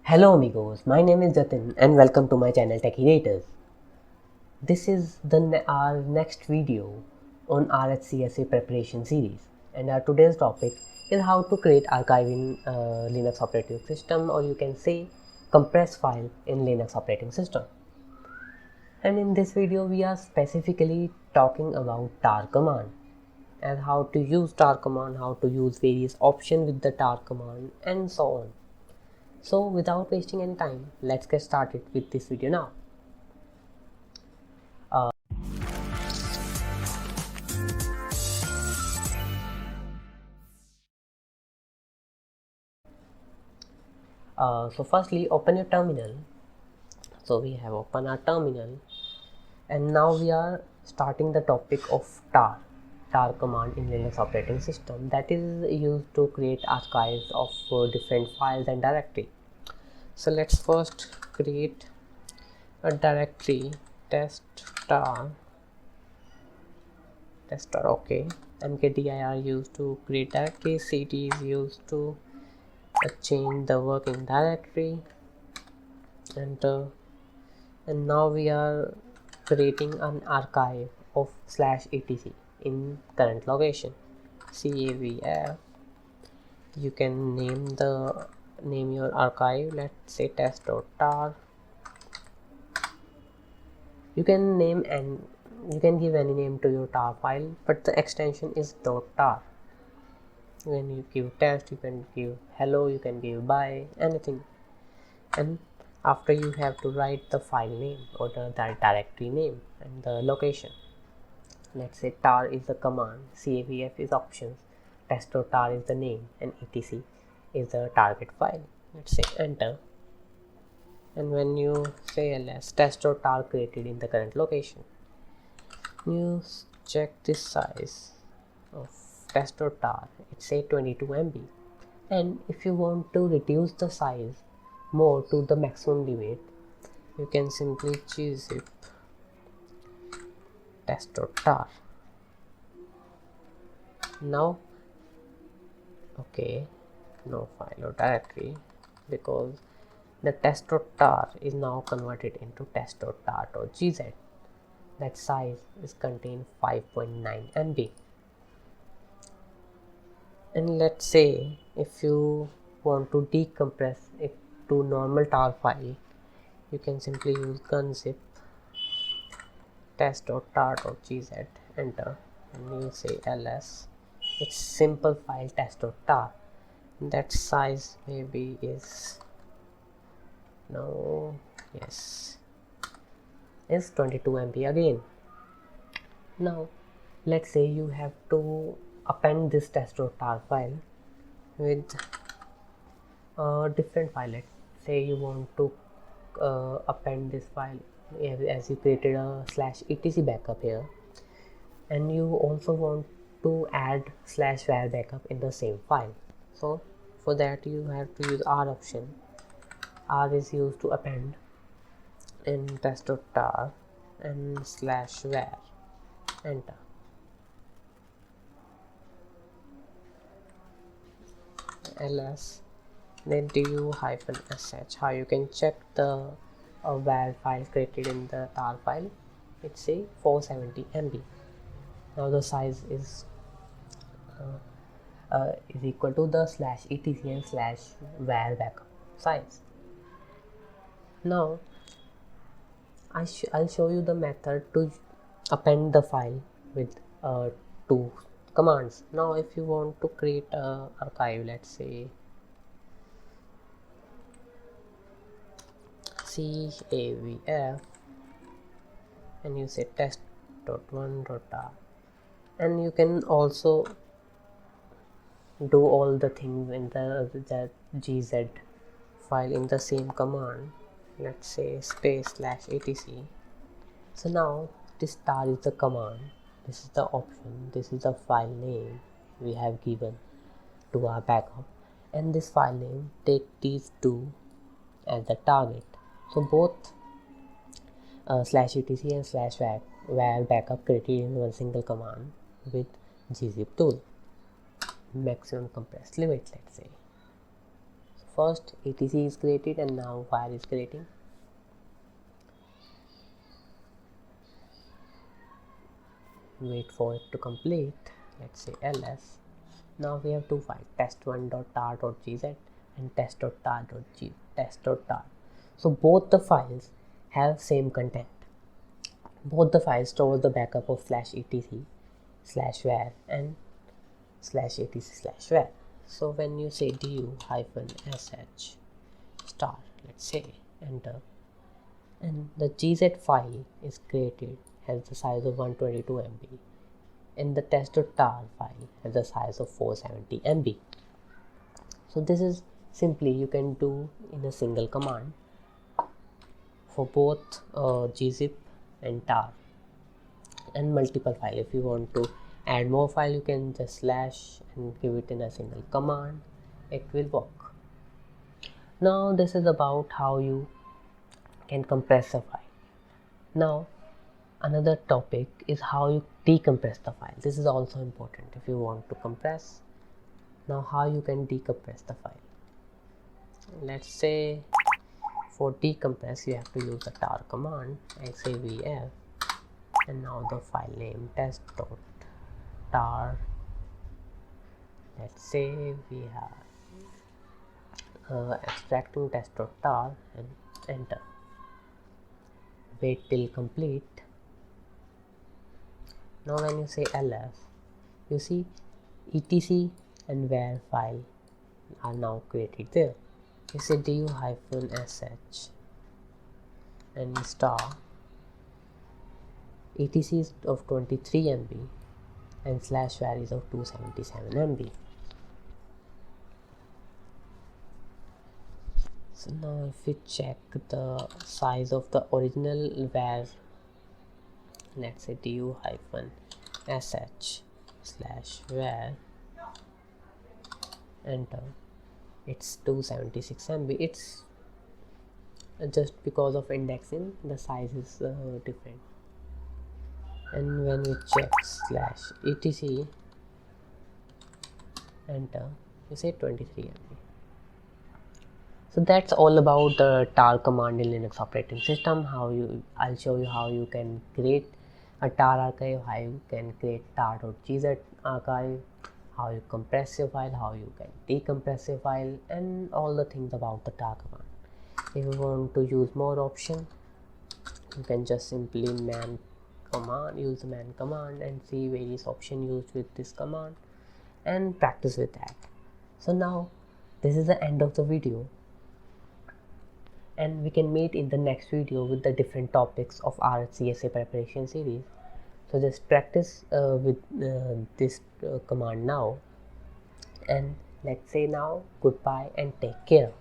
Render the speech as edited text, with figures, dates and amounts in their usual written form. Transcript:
Hello amigos, my name is Jatin and welcome to my channel TECHYRATORS. This is our next video on RHCSA preparation series, and our today's topic is how to create archive in Linux operating system, or you can say compress file in Linux operating system. And in this video we are specifically talking about tar command and how to use tar command, how to use various options with the tar command and so on. So without wasting any time, let's get started with this video now. So firstly, open your terminal. So we have opened our terminal, and now we are starting the topic of tar command in Linux operating system, that is used to create archives of different files and directory. So let's first create a directory test tar, okay. mkdir used to create directory, cd is used to change the working directory, and now we are creating an archive of /etc in current location cavf. You can name your archive, let's say test.tar. You can name and you can give any name to your tar file, but the extension is .tar. When you give test, you can give hello, you can give bye, anything. And after you have to write the file name or the directory name and the location. Let's say tar is the command, cavf is options, test.tar is the name, and etc is the target file. Let's say enter, and when you say ls, test.tar created in the current location. You check this size of test.tar, it's say 22 MB, and if you want to reduce the size more to the maximum limit, you can simply gzip test.tar. Now okay, no file or directory, because the test.tar is now converted into test.tar.gz. that size is contained 5.9 MB. And let's say if you want to decompress it to normal tar file, you can simply use gunzip test.tar.gz, enter, and you say ls. It's simple file test.tar. That size maybe is is 22 MB again. Now let's say you have to append this test.tar file with a different file. Let's say you want to append this file as you created a /etc backup here, and you also want to add /var backup in the same file. So for that you have to use r option. R is used to append in test.tar and /var, enter. ls, then -sh. How you can check the var file created in the tar file? It's say 470 MB. Now the size is equal to the /etc and /var backup size. Now I'll show you the method to append the file with two commands. Now if you want to create a archive, let's say cavf, and you say test.1.tar, and you can also do all the things in the gz file in the same command. Let's say space /etc. So now this tar is the command, this is the option, this is the file name we have given to our backup, and this file name take these two as the target. So both /etc and /var backup created in one single command with gzip tool. Maximum compressed limit, let's say first etc is created and now file is creating. Wait for it to complete. Let's say ls. Now we have two files, test1.tar.gz and test.tar. So both the files have same content. Both the files store the backup of /etc/var and /etc/var. So when you say du-sh star, let's say enter, and the gz file is created, has the size of 122 MB, and the test.tar file has the size of 470 MB. So this is simply you can do in a single command for both gzip and tar, and multiple file. If you want to add more file, you can just slash and give it in a single command. It will work. Now this is about how you can compress a file. Now another topic is how you decompress the file. This is also important if you want to compress. Now how you can decompress the file. Let's say for decompress you have to use the tar command xavf, and now the file name test.tar. Let's say we have extracting test.tar and enter. Wait till complete. Now when you say ls, you see etc and var file are now created there. You say du-sh and star, etc is of 23 MB and /var is of 277 MB. So now if we check the size of the original var, let's say du-sh/var, enter, it's 276 MB. It's just because of indexing, the size is different. And when we check /etc, enter, you say 23 MB. So that's all about the tar command in Linux operating system. I'll show you how you can create a tar archive, how you can create tar.gz archive, how you compress your file, how you can decompress your file, and all the things about the tar command. If you want to use more option, you can just simply use the man command and see various options used with this command and practice with that. So now this is the end of the video, and we can meet in the next video with the different topics of RHCSA preparation series. So just practice with this command now, and let's say now goodbye and take care.